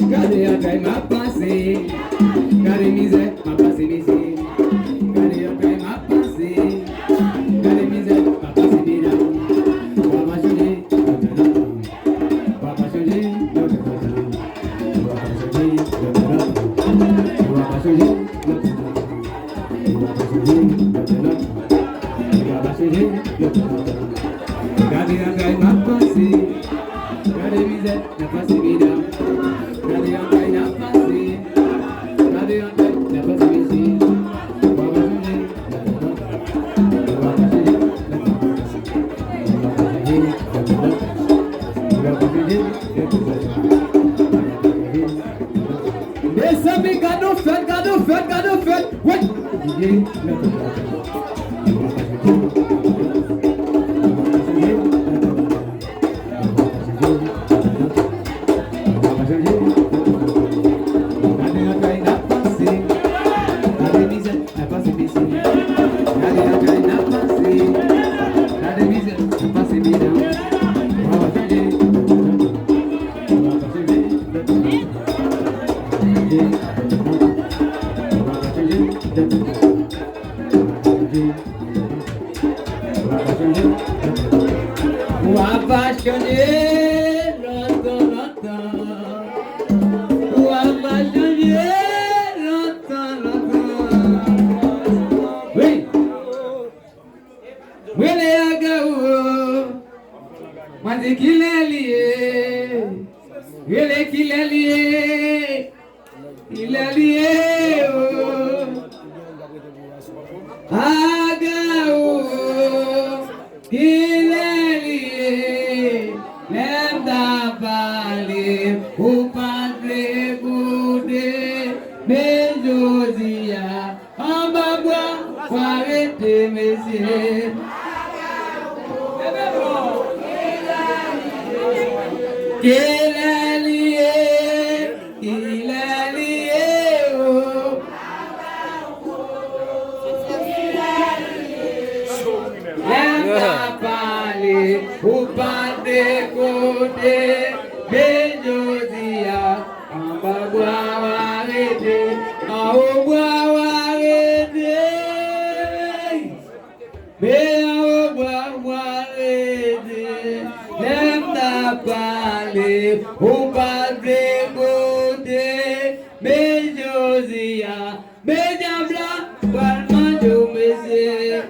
Gardez un train m'a passé, gardez misère m'a passé misère. Gardez un train m'a passé, gardez misère m'a passé misère. Papa changer, papa changer, papa changer, papa changer, papa changer. Gardez un train m'a passé, gardez misère m'a passé misère. Gardez un train m'a passé, gardez un train m'a passé misère. Papa changer, papa changer, papa changer. Et ça fait cadeau fait, ouais. Il est lié, Agao, il est lié, l'aime d'avaler, au padre Boudé, mais Josia, en bas bois, faut arrêter, messieurs. Il est lié, oh. L'aime à parler, ou pas d'écouter, mais Josia, en bas bois arrêter, en haut bois arrêter, mais en haut bois arrêter, l'aime à parler, ou pas d'écouter, mais Josia, mais Diabla, parlement de monsieur.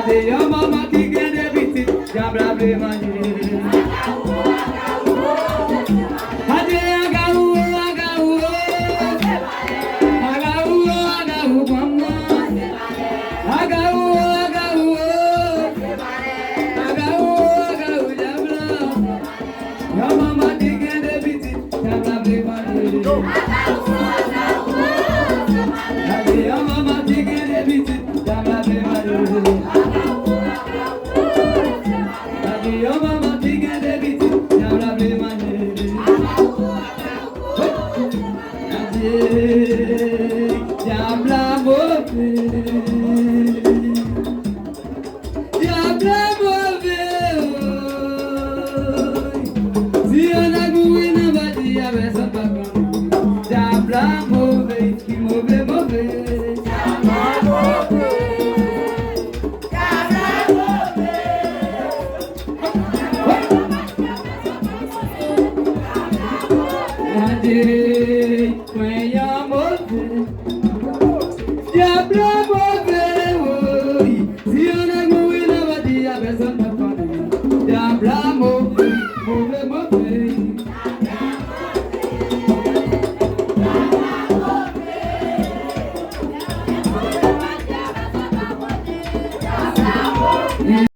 Ade yo mama kigende biti jabra bre manje. Ade agawu agawu agawu agawu mama. Agawu agawu agawu agawu jabra. Yo mama kigende biti jabra bre manje. Ade yo mama kigende biti jabra bre manje. Yo mama tigende biti jabra bre manje. Jabra move, jabra move. Si ona guina badia besa pagam. Jabra move, ki move move. Jabra move. When you're